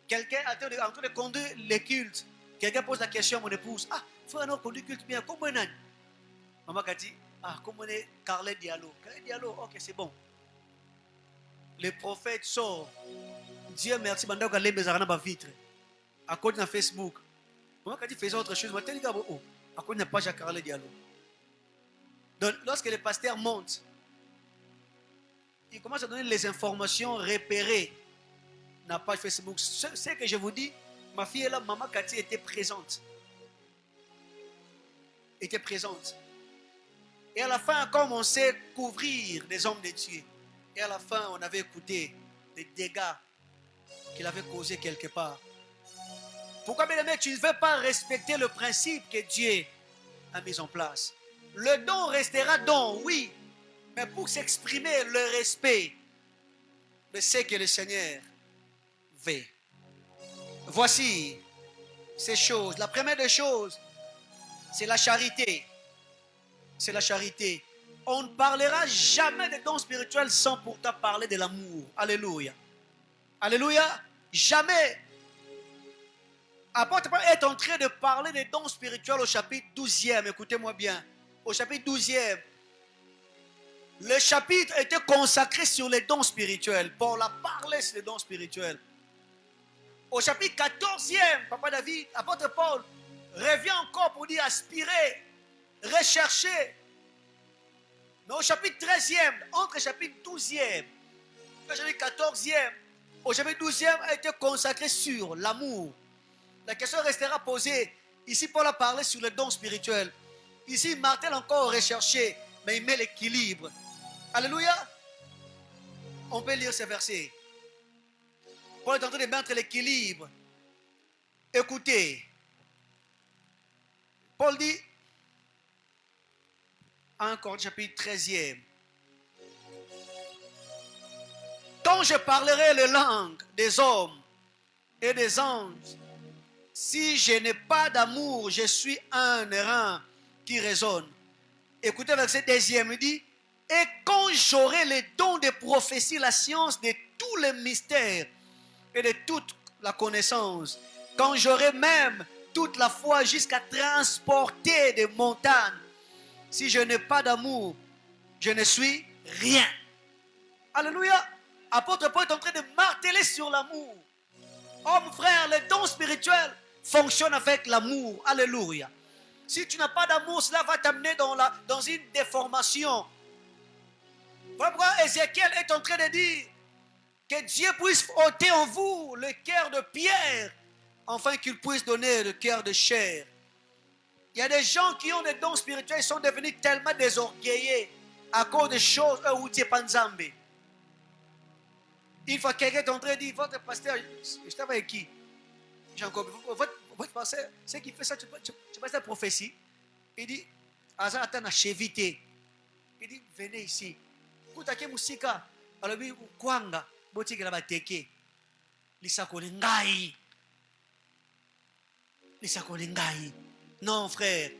Quelqu'un a été en train de conduire les cultes. Quelqu'un pose la question à mon épouse. Ah, frère, non, conduit le culte bien. Comment on est? Maman a dit, ah, comment on est Carlin Diallo? Carlin Diallo, ok, c'est bon. Le prophète sort. Dieu merci, mandao ka lembe zakana ba vitre. À côté de Facebook. Maman a dit, faisons autre chose. Maman a dit, oh, à côté de la page à Carlin Diallo. Donc, lorsque le pasteur monte, il commence à donner les informations repérées dans la page Facebook. Ce que je vous dis, ma fille est là, maman Cathy, était présente. Et à la fin, comme on sait couvrir les hommes de Dieu, et à la fin, on avait écouté les dégâts qu'il avait causés quelque part. Pourquoi, bien aimé, tu ne veux pas respecter le principe que Dieu a mis en place? Le don restera don, oui, mais pour s'exprimer le respect de ce que le Seigneur veut. Voici ces choses. La première des choses, c'est la charité. C'est la charité. On ne parlera jamais des dons spirituels sans pourtant parler de l'amour. Alléluia. Alléluia. Jamais. Apôtre Paul est en train de parler des dons spirituels au chapitre 12e. Écoutez-moi bien. Au chapitre 12e. Le chapitre était consacré sur les dons spirituels. Paul a parlé sur les dons spirituels. Au chapitre 14e, Papa David, apôtre Paul revient encore pour dire aspirer, rechercher. Mais au chapitre 13e, entre le chapitre 12e, le chapitre 14e, au chapitre 12e a été consacré sur l'amour. La question restera posée. Ici, Paul a parlé sur les dons spirituels. Ici, Martel encore recherché, mais il met l'équilibre. Alléluia. On peut lire ces versets. Paul est en train de mettre l'équilibre. Écoutez. Paul dit, encore chapitre 13e. Quand je parlerai les langues des hommes et des anges, si je n'ai pas d'amour, je suis un errant qui résonne. Écoutez le verset 2e, il dit, et quand j'aurai les dons de prophétie, la science de tous les mystères et de toute la connaissance, quand j'aurai même toute la foi jusqu'à transporter des montagnes, si je n'ai pas d'amour, je ne suis rien. Alléluia. Apôtre Paul est en train de marteler sur l'amour. Oh mon frère, les dons spirituels fonctionnent avec l'amour. Alléluia. Si tu n'as pas d'amour, cela va t'amener dans une déformation. Voilà pourquoi Ézéchiel est en train de dire que Dieu puisse ôter en vous le cœur de pierre, afin qu'il puisse donner le cœur de chair. Il y a des gens qui ont des dons spirituels, ils sont devenus tellement désorgueillés à cause des choses où tu n'es pas nzambe. Une fois quelqu'un est en train de dire, votre pasteur, je t'avais avec qui? Votre pasteur, c'est qui fait ça, tu passes la prophétie. Il dit, Azar attend à chevité. Il dit, venez ici. Koutake musika, alobi kwanga, boti la bateke. Lisakoli ngai. Lisakoli ngai. Non, frère.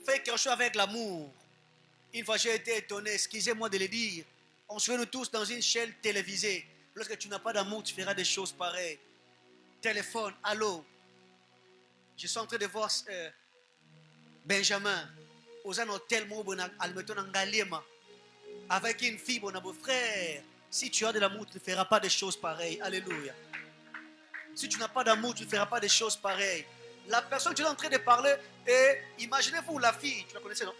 Fais quelque chose avec l'amour. Une fois, j'ai été étonné, excusez-moi de le dire. On se fait nous tous dans une chaîne télévisée. Lorsque tu n'as pas d'amour, tu feras des choses pareilles. Téléphone, allô. Je suis en train de voir Benjamin. Aux un hôtel, avec une fille, mon frère. Si tu as de l'amour, tu ne feras pas des choses pareilles. Alléluia. Si tu n'as pas d'amour, tu ne feras pas des choses pareilles. La personne que tu es en train de parler, et imaginez-vous la fille, tu la connaissais, non?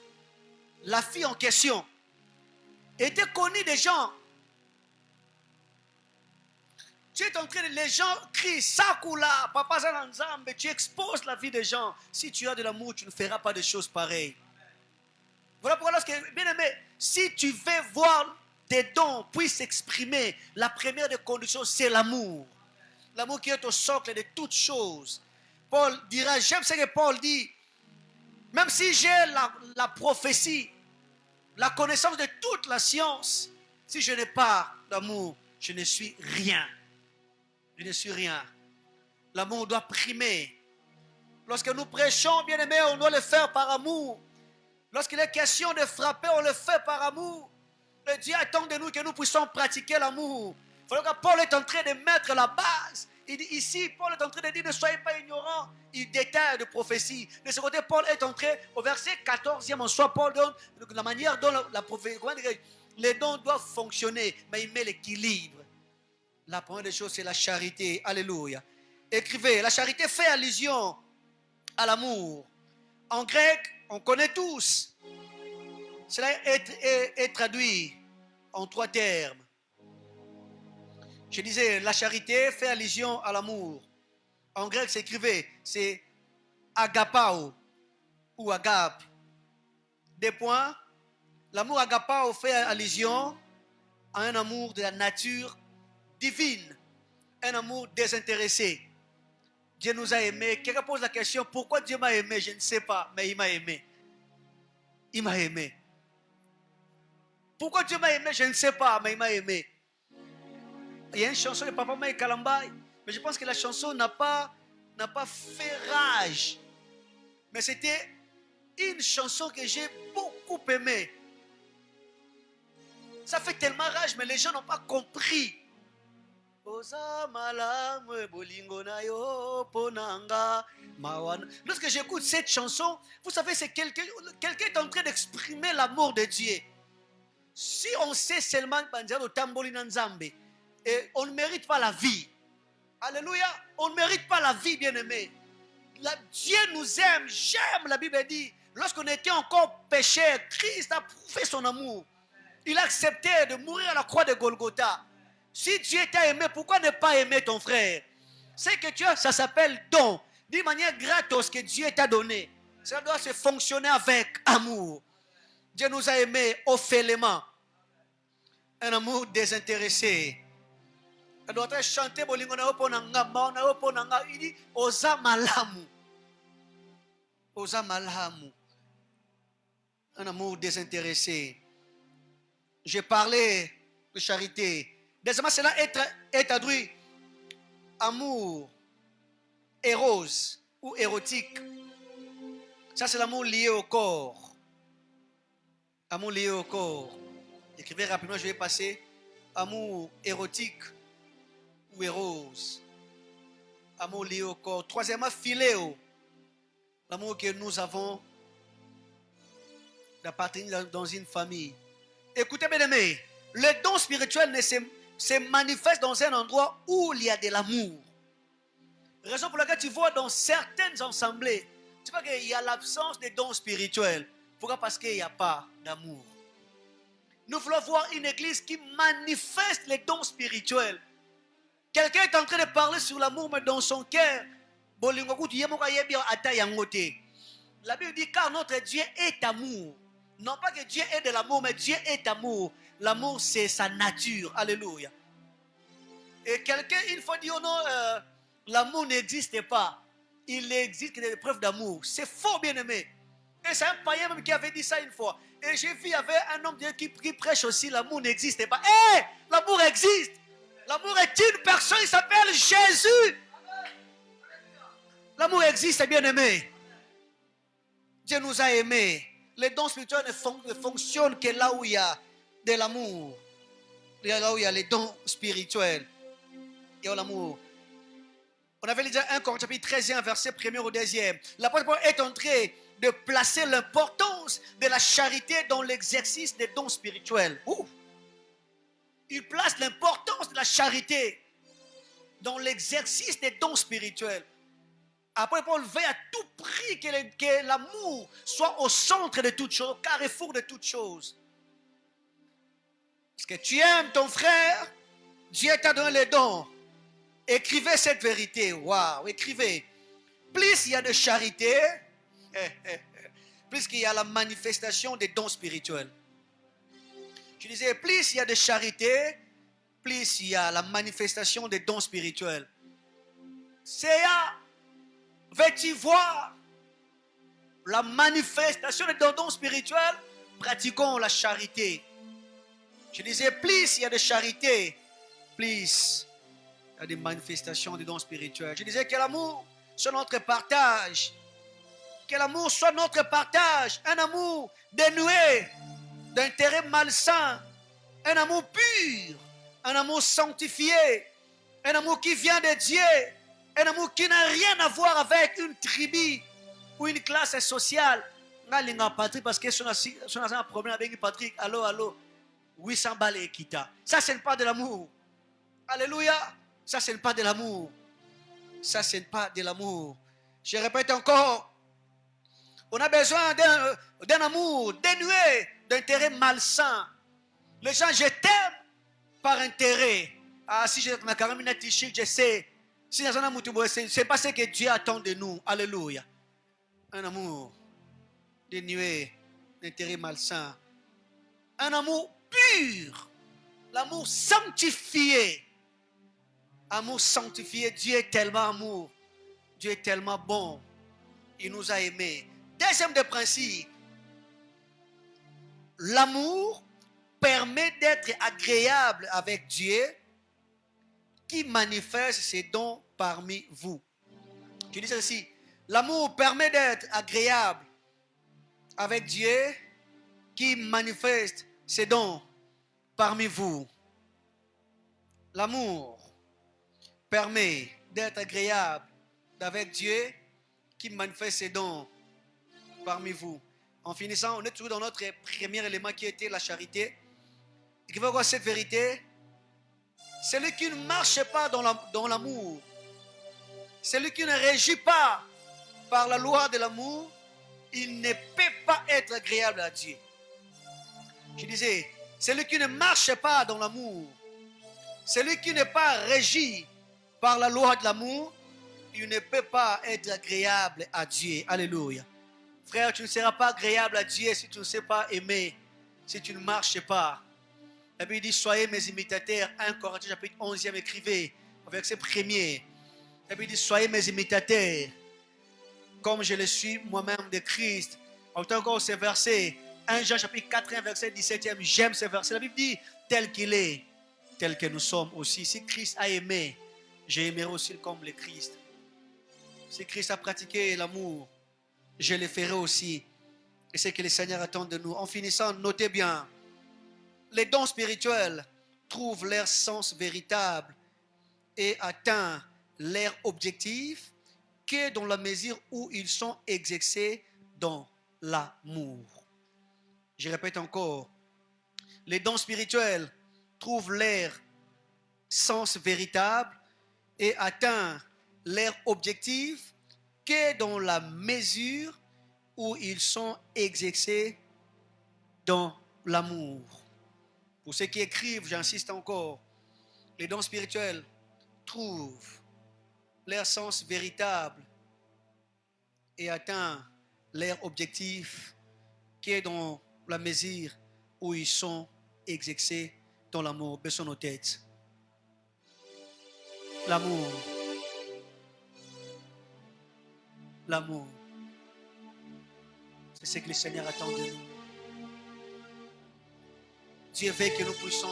La fille en question était connue des gens. Tu es en train de, les gens crient, Sakula, Papa Zananzambe, tu exposes la vie des gens. Si tu as de l'amour, tu ne feras pas des choses pareilles. Voilà pourquoi, lorsque, bien aimé, si tu veux voir tes dons puissent s'exprimer, la première des conditions, c'est l'amour. L'amour qui est au socle de toutes choses. Paul dira, j'aime ce que Paul dit, même si j'ai la prophétie, la connaissance de toute la science, si je n'ai pas d'amour, je ne suis rien. Je ne suis rien. L'amour doit primer. Lorsque nous prêchons, bien aimé, on doit le faire par amour. Lorsqu'il est question de frapper, on le fait par amour. Le Dieu attend de nous que nous puissions pratiquer l'amour. Voilà que Paul est en train de mettre la base. Il dit ici, Paul est en train de dire ne soyez pas ignorants. Il détaille de prophétie. De ce côté, Paul est en train, au verset 14e, en soi, Paul donne la manière dont la prophétie, les dons doivent fonctionner, mais il met l'équilibre. La première des choses, c'est la charité. Alléluia. Écrivez, la charité fait allusion à l'amour. En grec, on connaît tous. Cela est traduit en 3 termes. Je disais, la charité fait allusion à l'amour. En grec, c'est écrivé, c'est agapao ou agape. Deux points. L'amour agapao fait allusion à un amour de la nature divine. Un amour désintéressé. Dieu nous a aimés. Quelqu'un pose la question, pourquoi Dieu m'a aimé? Je ne sais pas, mais il m'a aimé. Il m'a aimé. Pourquoi Dieu m'a aimé? Je ne sais pas, mais il m'a aimé. Il y a une chanson de Papa Maï Kalambay, mais je pense que la chanson n'a pas fait rage. Mais c'était une chanson que j'ai beaucoup aimée. Ça fait tellement rage, mais les gens n'ont pas compris. Lorsque j'écoute cette chanson, vous savez, c'est quelqu'un est en train d'exprimer l'amour de Dieu. Si on sait seulement et on ne mérite pas la vie. Alléluia. On ne mérite pas la vie, bien-aimé. Dieu nous aime. J'aime, la Bible dit. Lorsqu'on était encore pécheurs, Christ a prouvé son amour. Il a accepté de mourir à la croix de Golgotha. Si Dieu t'a aimé, pourquoi ne pas aimer ton frère? C'est que tu as, ça s'appelle don. D'une manière gratos que Dieu t'a donné. Ça doit se fonctionner avec amour. Dieu nous a aimés officiellement. Un amour désintéressé. Elle doit être chanté. Il dit Oza malamu. Oza malamu. Un amour désintéressé. J'ai parlé de charité. Désormais, cela est traduit amour, éros ou érotique. Ça, c'est l'amour lié au corps. Amour lié au corps. Écrivez rapidement, je vais passer. Amour érotique ou éros. Amour lié au corps. Troisièmement, philéo. L'amour que nous avons d'appartenir dans une famille. Écoutez, bien aimés, le don spirituel se manifeste dans un endroit où il y a de l'amour. Raison pour laquelle tu vois dans certaines assemblées, tu vois qu'il y a l'absence de dons spirituels. Pourquoi? Parce qu'il n'y a pas d'amour. Nous voulons voir une église qui manifeste les dons spirituels. Quelqu'un est en train de parler sur l'amour, mais dans son cœur, la Bible dit car notre Dieu est amour. Non pas que Dieu est de l'amour, mais Dieu est amour. L'amour, c'est sa nature. Alléluia. Et quelqu'un, une fois dit, oh non, l'amour n'existe pas. Il existe que des preuves d'amour. C'est faux, bien-aimé. Et c'est un païen même qui avait dit ça une fois. Et j'ai vu, il y avait un homme qui prêche aussi, l'amour n'existe pas. Hé, l'amour existe. L'amour est une personne, il s'appelle Jésus. L'amour existe, bien-aimé. Dieu nous a aimés. Les dons spirituels ne fonctionnent que là où il y a de l'amour. Là où il y a les dons spirituels. Il y a l'amour. On avait déjà 1 Corinthiens chapitre 13, verset 1er au 2e. L'apôtre Paul est en train de placer l'importance de la charité dans l'exercice des dons spirituels. Il place l'importance de la charité dans l'exercice des dons spirituels. Après, Paul veut à tout prix que l'amour soit au centre de toutes choses, au carrefour de toutes choses. Parce que tu aimes ton frère, Dieu t'a donné les dons. Écrivez cette vérité. Waouh, écrivez. Plus il y a de charité, plus qu'il y a la manifestation des dons spirituels. Je disais, plus il y a de charité, plus il y a la manifestation des dons spirituels. C'est veux-tu voir la manifestation des dons spirituels? Pratiquons la charité. Je disais, plus il y a de charité, plus il y a des manifestations des dons spirituels. Je disais que l'amour soit notre partage. Que l'amour soit notre partage. Un amour dénué d'intérêt malsain. Un amour pur. Un amour sanctifié. Un amour qui vient de Dieu. Un amour qui n'a rien à voir avec une tribu ou une classe sociale. Patrick, parce que si on a un problème avec Patrick, allô, 800 balles et quitta. Ça, ce n'est pas de l'amour. Alléluia. Ça, ce n'est pas de l'amour. Ça, ce n'est pas de l'amour. Je répète encore. On a besoin d'un amour dénué d'intérêt malsain. Les gens, je t'aime par intérêt. Ah, si j'ai ma caramine t-shirt, je sais. Si c'est pas ce que Dieu attend de nous. Alléluia. Un amour dénué intérêt malsain. Un amour pur, l'amour sanctifié. Amour sanctifié, Dieu est tellement amour, Dieu est tellement bon, il nous a aimés. Deuxième des principes, l'amour permet d'être agréable avec Dieu qui manifeste ses dons parmi vous. Je dis ceci, l'amour permet d'être agréable avec Dieu qui manifeste ses dons parmi vous. L'amour permet d'être agréable avec Dieu qui manifeste ses dons parmi vous. En finissant, on est toujours dans notre premier élément qui était la charité. Et qui va voir cette vérité. Celui qui ne marche pas dans l'amour, celui qui ne régit pas par la loi de l'amour, il ne peut pas être agréable à Dieu. Je disais, celui qui ne marche pas dans l'amour, celui qui n'est pas régi par la loi de l'amour, il ne peut pas être agréable à Dieu. Alléluia. Frère, tu ne seras pas agréable à Dieu si tu ne sais pas aimer, si tu ne marches pas. La Bible dit, soyez mes imitateurs. 1 Corinthiens chapitre 11, écrivez, verset 1er. La Bible dit, soyez mes imitateurs, comme je le suis moi-même de Christ. Autant encore ces versets, 1 Jean chapitre 4, verset 17, j'aime ces versets. La Bible dit, tel qu'il est, tel que nous sommes aussi. Si Christ a aimé, j'aimerai aussi comme le Christ. Si Christ a pratiqué l'amour, je le ferai aussi. Et c'est ce que le Seigneur attend de nous. En finissant, notez bien, les dons spirituels trouvent leur sens véritable et atteignent leur objectif que dans la mesure où ils sont exercés dans l'amour. Je répète encore, les dons spirituels trouvent leur sens véritable et atteignent leur objectif que dans la mesure où ils sont exercés dans l'amour. Pour ceux qui écrivent, j'insiste encore, les dons spirituels trouvent leur sens véritable et atteignent leur objectif qui est dans la mesure où ils sont exercés dans l'amour. Baissons nos têtes. L'amour. L'amour. C'est ce que le Seigneur attend de nous. Dieu veut que nous puissions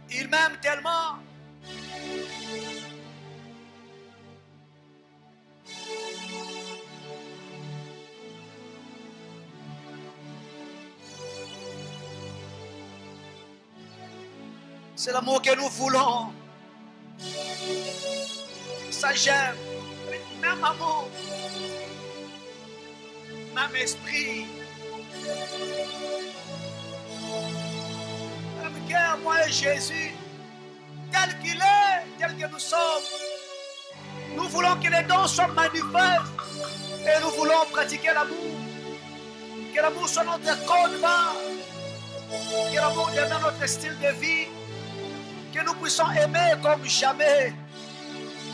il m'aime tellement. C'est l'amour que nous voulons. Ça j'aime. Même amour. Même esprit. Même cœur, moi et Jésus. Tel qu'il est, tel que nous sommes. Nous voulons que les dons soient manifestes. Et nous voulons pratiquer l'amour. Que l'amour soit notre code barre. Que l'amour devienne notre style de vie. Que nous puissions aimer comme jamais.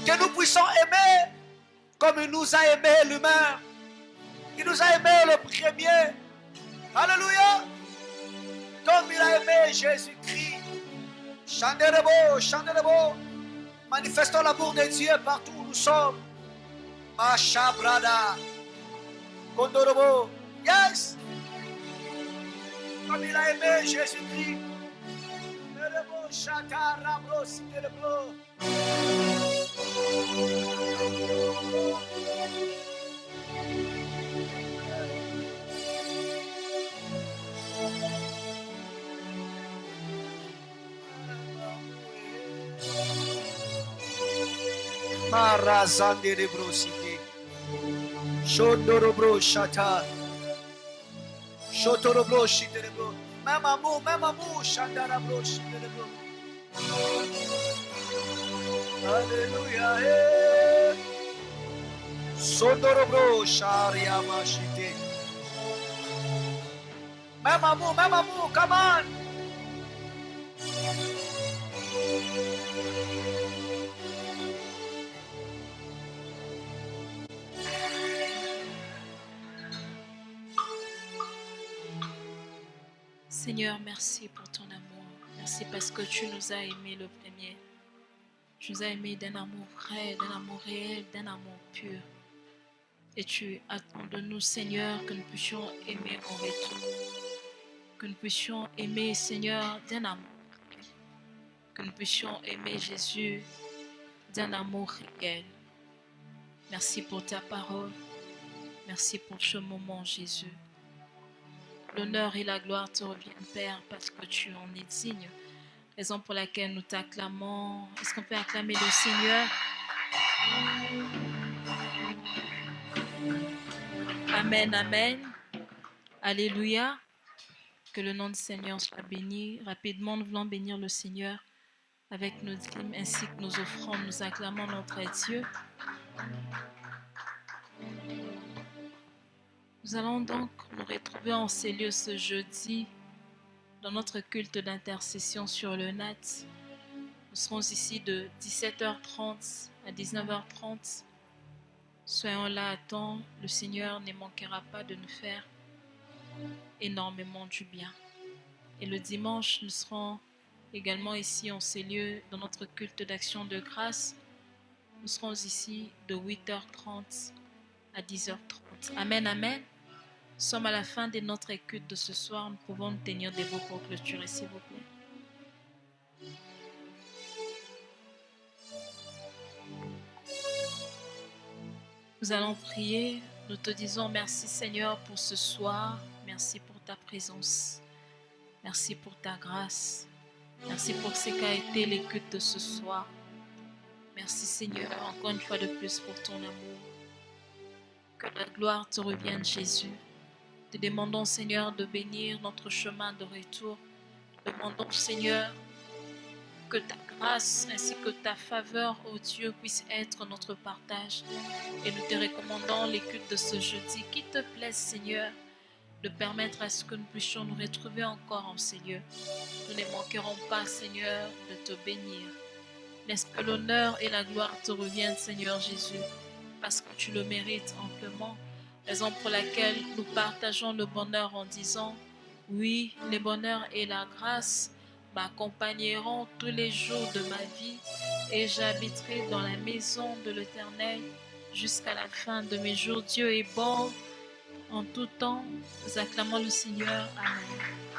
Que nous puissions aimer comme il nous a aimé lui-même. Il nous a aimé le premier. Alléluia. Comme il a aimé Jésus-Christ. Chantez le beau, chantez le beau. Manifestons l'amour de Dieu partout où nous sommes. Macha brada. Kondorobo. Yes. Comme il a aimé Jésus-Christ. Chata rabro sikeleblo. Marazande de brosite. Shondoro bro chata. Shotoro bro shiteleblo. Même amour, chandara bro shiteleblo. Alléluia. Sondoro bro sharia machite. Même amour, come on. Seigneur, merci pour ton amour. Merci parce que tu nous as aimés le premier. Tu nous as aimés d'un amour vrai, d'un amour réel, d'un amour pur. Et tu attends de nous, Seigneur, que nous puissions aimer en retour. Que nous puissions aimer, Seigneur, d'un amour. Que nous puissions aimer Jésus d'un amour réel. Merci pour ta parole. Merci pour ce moment, Jésus. L'honneur et la gloire te reviennent, Père, parce que tu en es digne. Raison pour laquelle nous t'acclamons. Est-ce qu'on peut acclamer le Seigneur? Amen, amen. Alléluia. Que le nom du Seigneur soit béni. Rapidement, nous voulons bénir le Seigneur avec nos dîmes ainsi que nos offrandes. Nous acclamons notre Dieu. Nous allons donc nous retrouver en ces lieux ce jeudi dans notre culte d'intercession sur le net. Nous serons ici de 17h30 à 19h30. Soyons là à temps. Le Seigneur ne manquera pas de nous faire énormément du bien. Et le dimanche, nous serons également ici en ces lieux dans notre culte d'action de grâce. Nous serons ici de 8h30 à 10h30. Amen, amen. Nous sommes à la fin de notre culte de ce soir. Nous pouvons nous tenir debout pour clôturer, s'il vous plaît. Nous allons prier. Nous te disons merci, Seigneur, pour ce soir. Merci pour ta présence. Merci pour ta grâce. Merci pour ce qu'a été les cultes de ce soir. Merci, Seigneur, encore une fois de plus pour ton amour. Que la gloire te revienne, Jésus. Te demandons, Seigneur, de bénir notre chemin de retour. Demandons, Seigneur, que ta grâce ainsi que ta faveur, ô Dieu, puisse être notre partage. Et nous te recommandons les cultes de ce jeudi. Qu'il te plaise, Seigneur, de permettre à ce que nous puissions nous retrouver encore en ces lieux. Nous ne manquerons pas, Seigneur, de te bénir. Laisse que l'honneur et la gloire te reviennent, Seigneur Jésus, parce que tu le mérites amplement. Raison pour laquelle nous partageons le bonheur en disant, oui, le bonheur et la grâce m'accompagneront tous les jours de ma vie et j'habiterai dans la maison de l'Éternel jusqu'à la fin de mes jours. Dieu est bon en tout temps. Nous acclamons le Seigneur. Amen.